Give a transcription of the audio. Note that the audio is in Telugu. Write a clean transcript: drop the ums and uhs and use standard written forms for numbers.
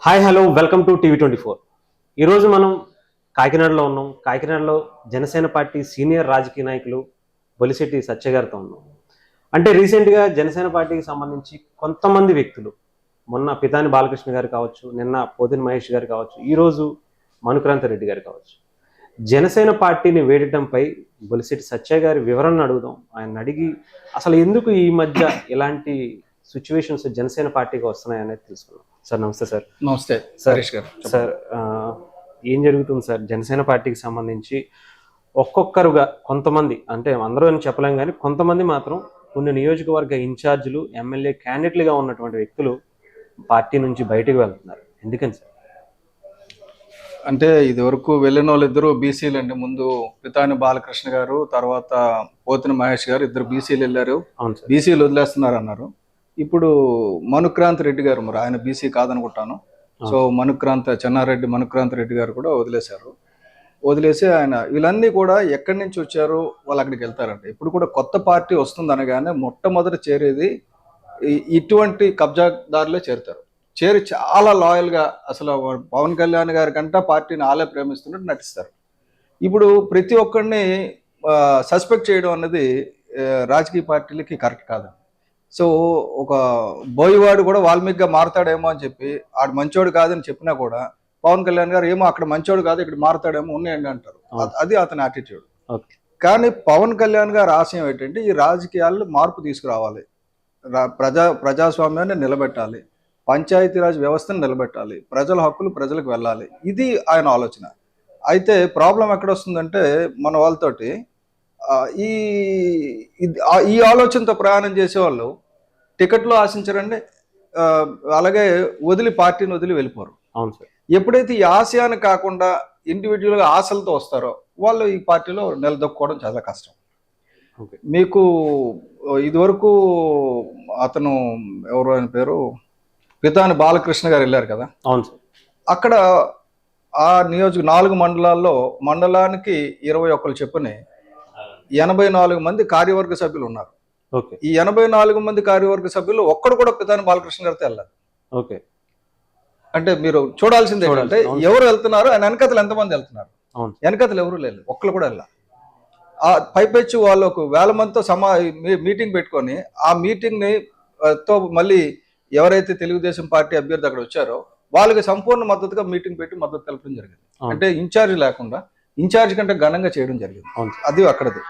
Hi hello welcome to TV 24. ఈరోజు మనం కాకినాడలో ఉన్నాం. కాకినాడలో జనసేన పార్టీ సీనియర్ రాజకీయ నాయకులు బొలిశెట్టి సత్య గారితో ఉన్నాం. అంటే రీసెంట్గా జనసేన పార్టీకి సంబంధించి కొంతమంది వ్యక్తులు, మొన్న పితాని బాలకృష్ణ గారు కావచ్చు, నిన్న పోతిన మహేష్ గారు కావచ్చు, ఈరోజు మనుక్రాంతి రెడ్డి గారు కావచ్చు, జనసేన పార్టీని వేడటంపై బొలిశెట్టి సత్య గారి వివరణ అడుగుదాం. ఆయన అడిగి అసలు ఎందుకు ఈ మధ్య ఇలాంటి సిచ్యువేషన్స్ జనసేన పార్టీకి వస్తున్నాయి అనేది తెలుసుకున్నాం. సార్ నమస్తే. సార్ నమస్తే సరేష్ గారు. సార్ ఏం జరుగుతుంది సార్ జనసేన పార్టీకి సంబంధించి? ఒక్కొక్కరుగా కొంతమంది, అంటే అందరూ అని చెప్పలేం కానీ కొంతమంది మాత్రం కొన్ని నియోజకవర్గ ఇన్ఛార్జీలు, ఎమ్మెల్యే క్యాండిడేట్లుగా ఉన్నటువంటి వ్యక్తులు పార్టీ నుంచి బయటకు వెళ్తున్నారు. ఎందుకని సార్? అంటే ఇది వరకు వెళ్ళిన వాళ్ళు ఇద్దరు బీసీలు అండి. ముందు పితాని బాలకృష్ణ గారు, తర్వాత పోతిన మహేష్ గారు, ఇద్దరు బీసీలు వెళ్ళారు. బీసీలు వదిలేస్తున్నారు అన్నారు. ఇప్పుడు మనుక్రాంతి రెడ్డి గారు, మరి ఆయన బీసీ కాదనుకుంటాను. సో చెన్నారెడ్డి మనుక్రాంతి రెడ్డి గారు కూడా వదిలేశారు. వదిలేసి ఆయన వీళ్ళన్నీ కూడా ఎక్కడి నుంచి వచ్చారు, వాళ్ళు అక్కడికి వెళ్తారండి. ఇప్పుడు కూడా కొత్త పార్టీ వస్తుంది అనగానే మొట్టమొదట చేరేది ఇటువంటి కబ్జాదారులే చేరుతారు. చేరి చాలా లాయల్గా, అసలు పవన్ కళ్యాణ్ గారి కంటే పార్టీని ఆలే ప్రేమిస్తున్నట్టు నటిస్తారు. ఇప్పుడు ప్రతి ఒక్కరిని సస్పెక్ట్ చేయడం అన్నది రాజకీయ పార్టీలకి కరెక్ట్ కాదు. సో ఒక బోయివాడు కూడా వాల్మీకిగా మారతాడేమో అని చెప్పి, ఆడు మంచోడు కాదని చెప్పినా కూడా పవన్ కళ్యాణ్ గారు ఏమో అక్కడ మంచోడు కాదు ఇక్కడ మారతాడేమో ఉన్నాయండి అంటారు. అది అతని యాటిట్యూడ్. కానీ పవన్ కళ్యాణ్ గారి ఆశయం ఏంటంటే ఈ రాజకీయాల్లో మార్పు తీసుకురావాలి, ప్రజాస్వామ్యాన్ని నిలబెట్టాలి, పంచాయతీరాజ్ వ్యవస్థను నిలబెట్టాలి, ప్రజల హక్కులు ప్రజలకు వెళ్ళాలి. ఇది ఆయన ఆలోచన. అయితే ప్రాబ్లం ఎక్కడ వస్తుందంటే మన వాళ్ళతోటి ఈ ఆలోచనతో ప్రయాణం చేసేవాళ్ళు టికెట్లు ఆశించరండి, అలాగే పార్టీని వదిలి వెళ్ళిపోరు. అవును సార్. ఎప్పుడైతే ఈ ఆశయాన్ని కాకుండా ఇండివిజువల్గా ఆశలతో వస్తారో వాళ్ళు ఈ పార్టీలో నిలదొక్కుకోవడం చాలా కష్టం. మీకు ఇదివరకు అతను ఎవరు, ఆయన పేరు పితాని బాలకృష్ణ గారు వెళ్ళారు కదా. అవును సార్. అక్కడ ఆ 4 మండలాల్లో మండలానికి 21 చెప్పుని 84 మంది కార్యవర్గ సభ్యులు ఉన్నారు. ఈ 84 మంది కార్యవర్గ సభ్యులు ఒక్కడు కూడా పితాని బాలకృష్ణ గారితో వెళ్ళారు. ఓకే. అంటే మీరు చూడాల్సింది ఏంటంటే ఎవరు వెళ్తున్నారు, ఆయన వెనకతలు ఎంతమంది వెళ్తున్నారు. వెనకతలు ఎవరు లేదు, ఒక్కరు కూడా వెళ్ళారు. ఆ పైపెచ్చు వాళ్ళు ఒక 1000 మందితో మీటింగ్ పెట్టుకొని ఆ మీటింగ్ ని తో మళ్ళీ ఎవరైతే తెలుగుదేశం పార్టీ అభ్యర్థి అక్కడ వచ్చారో వాళ్ళకి సంపూర్ణ మద్దతుగా మీటింగ్ పెట్టి మద్దతు తెలపడం జరిగింది. అంటే ఇన్ఛార్జ్ లేకుండా, ఇన్ఛార్జ్ కంటే ఘనంగా చేయడం జరిగింది. అది అక్కడది.